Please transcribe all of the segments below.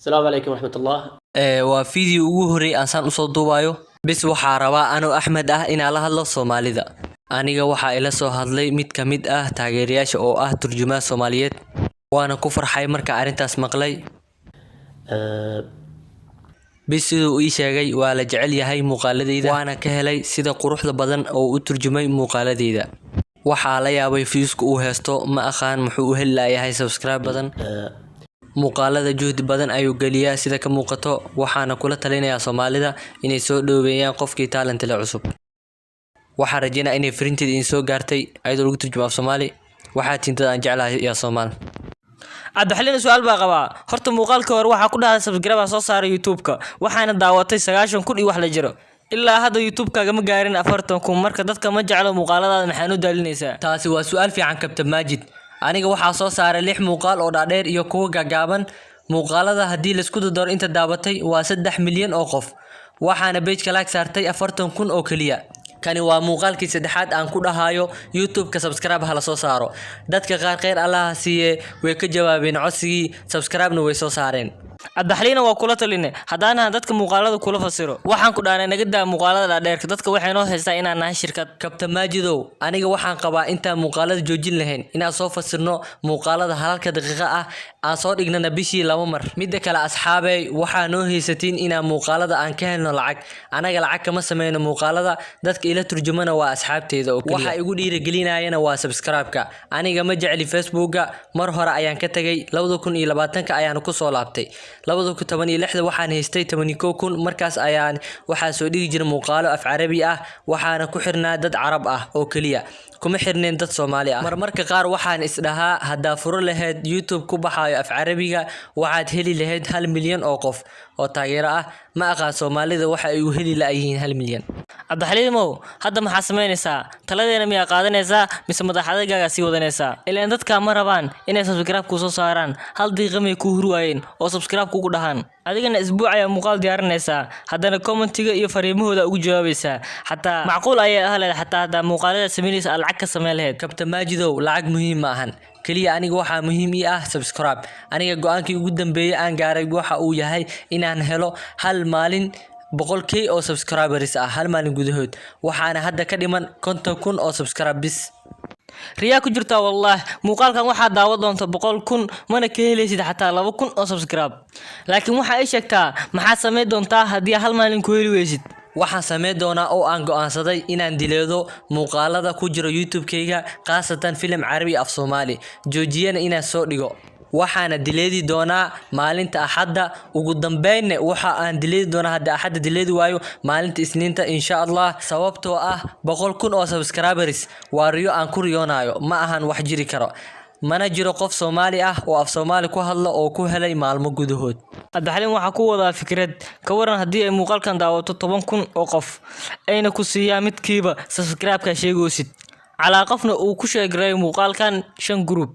السلام عليكم ورحمة الله. waa video ugu horey aan saan usoo duubayo bis waxaa rabaa anoo Axmed ah inaan la hadlo Soomaalida. Aniga waxaa ila soo hadlay mid ka mid ah taageerayaasha oo ah turjumaa Soomaaliyeed waana ku farxay marka arintaas maqlay. bis sidoo ii sheegay waa la jecel yahay muuqaaladeyda waana ka helay sida quruxda badan oo uu turjumay muuqaaladeyda. waxaa la yaabay viewska uu heesto ma aqaan muxuu u heli lahayahay subscribe badan. muuqaalada juhdi badan ayuu galiyaa sida ka muuqato waxaana kula talinayaa Soomaalida inay soo dhaweeyaan qofkii talent leh cusub. waxaan rajaynayaa inay fariinteeda in soo gaartay ayadoo lagu turjumo Soomaali. waxaa tintada aan jeclahay yaa Soomaal. Cabdixaliin su'aal baa qabaa horta muuqaalka hore waxa ku dhahay subscribe soo saaray YouTube-ka waxaana daawatay 90,000 iyo wax la jiro ilaa hadda YouTube-kaaga ma gaarin 40,000 marka dadka ma jeclo muuqaaladaada maxaan u daalinaysaa. taasi waa su'aal fiican Kabtan Maajid. aniga waxaa soo saaray 6 muuqaal oo dhaadheer iyo kuwa gagaaban. muuqaalada hadii la isku daro inta daabatay waa 3 milyan oo qof waxaana page-ka like saartay 40,000 oo kaliya. kani waa muuqaalkii saddexaad aan ku dhahayo YouTube-ka subscribe hala soo saaro. dadka qaar khayr Allah siiye way ka jawaabeen codsigii subscribe-na way soo saareen. Cabdixaliin waa kula talinay hadana dadka muuqaalada kula fasiro waxaan ku dhaanay naga daa muuqaalada dhaadheerka dadka waxay noo haystaa inaan nahay shirkad. Kabtan Maajidow aniga waxaan qabaa inta muuqaalada joojin lahayn inaan soo fasirno muuqaalada halka daqiiqo ah aan soo dhignana bishii 2 mar. midda kale asxaabay waxaa noo haysatiin inaan muuqaalada aan ka helno lacag. anaga lacag kama sameeyno muuqaalada dadka ila turjumana waa asxaabteeda oo kaliya. waxa igu dhiirigelinayana waa subscribe-ka. aniga ma jecli Facebook-ga mar hore ayaan ka tagay 2020 ayaan ku soo laabtay. 2016 waxaan haystay 81,000 markaas ayaan waxa soo dhigi jiray muuqaalo af Carabi ah waxaana ku xirnaa dad Carab ah oo kaliya kuma xirneen dad Soomaali ah. marmarka qaar waxaan isdhahaa hadaa furo lahayd YouTube ku baxayo af Carabiga waxaad heli lahayd 1 milyan oo qof oo taageero ah. ma aqaan Soomaalida waxa ay u heli laayihiin 1 milyan. Cabdixaliin hadda maxaa sameynaysaa taladeena miyaa qaadanaysaa mise madaxadagaaga sii wadanaysaa ilaa dadka ma rabaan inay subscribe ku soo saaraan hal daqiiqo may ku hurwaayeen oo subscribe kugu dhahan adigana isbuuc ayaa muuqaal diyaarinaysaa haddana commentiga iyo fariimahooda ugu jawaabaysaa xataa macquul ayaa ahleed xataa hadda muuqaalada sameynaysa lacag ka sameyn lahayd. Kabtan Maajidow lacag muhiim ma ahan kaliya aniga waxaa muhiim ii ah subscribe. aniga go'aankii ugu dambeeyay aan gaaray waxa uu yahay inaan helo hal maalin 100k oo subscribers ah hal maalin gudahood waxaana hadda ka dhiman 50,000 oo subscribe bis. riyaa ku jirta wallahi muuqaalkan waxa daawo doonto 100,000 mana ka helaysid xataa 2,000 oo subscribe laakiin waxa ay sheegtaa maxaa sameey doontaa hadii hal maalin ku heli weysid. waxaan sameey doonaa oo aan go'aansaday inaan dileedo muuqaalada ku jira YouTube-kayga qaasatan film Carabi af Soomaali joojiyana inaan soo dhigo. waxaana dileedi doonaa maalinta Axadda ugu dambeyn waxa aan dileedi doonaa hadda Axadda dileedi waayo maalinta Isniinta insha Allah sababtoo ah 100,000 oo subscribers waa riyo aan ku riyoonayo ma ahan wax jiri karo. mana jiro qof Soomaali ah oo af Soomaali ku hadla oo ku helay maalmo gudahood. Cabdixaliin waxa ku wada fikrad ka waran hadii ay muuqaalkan daawato 10,000 oo qof ayna ku siiyaa midkiiba subscribe-ka sheegoosid calaa qofna uu ku sheegay muuqaalkan 5 group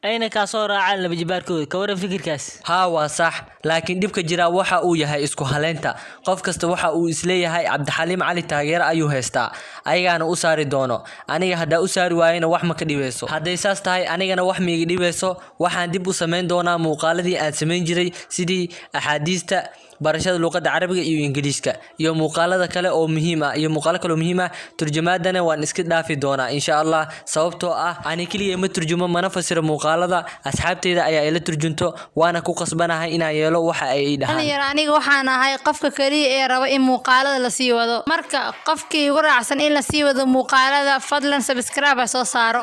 ayna ka soo raacaan laba jibaarkooda ka waran fikirkaas. haa waa sax laakiin dibka jira waxa uu yahay isku haleenta qof kasta waxa uu isleeyahay Cabdixaliin Cali taageero ayuu haystaa ayagana u saari doono aniga hadaa u saari waayna wax ma ka dhibeyso. haday saas tahay anigana wax miiga dhibeyso waxaan dib u sameyn doonaa muuqaaladii aan sameyn jiray sidii axaadiista barashada luqadda Carabiga iyo Ingiriiska iyo muuqaalada kale oo muhiim ah turjumaadana waan iska dhaafi doonaa insha Allah sababtoo ah ani kaliya ma turjumo mana fasiro muuqaalada asxaabteeda ayaa ila turjunto waana ku qasbanahay inaan yeelo waxa ay dhahaan. aniga waxaan ahay qofka kaliya ee raba in muuqaalada la sii wado marka qofkii ugu raacsan in la sii wado muuqaalada fadlan subscribe soo saaro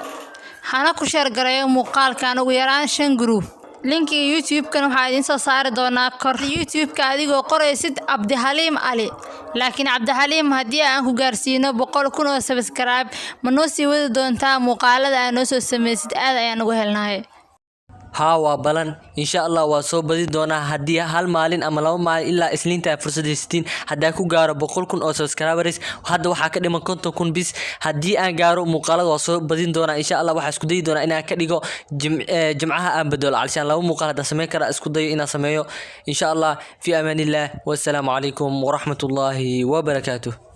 hana ku share gareeyo muuqaalkan ugu yaraan 5 group. linkiga YouTube-kan waxa idin soo saari doonaa kor YouTube-ka adigoo qoraysid Cabdixaliin Cali laakiin Cabdixaliin hadii aan ku gaarsiino 100,000 oo subscribe ma noo sii wadi doontaa muuqaalada aan noo soo sameeysid aad ayaan ugu helnahay. haa waa balan insha Allah waa soo badi doonaa hadii hal maalin ama 2 maalin ilaa Isniinta fursad haystiin hadaa ku gaaro 100,000 oo subscribers hadda waxa ka dhiman 50,000 bis hadii aan gaaro muuqaalada waa soo badin doonaa insha Allah waxa isku day doonaa inaan ka dhigo jimcaha aan bedelo alshan 2 muuqaal hada sameey kara isku dayo inaan sameeyo insha Allah fi amaanillah wassalaamu calaykum wa rahmatullahi wa barakaatuh.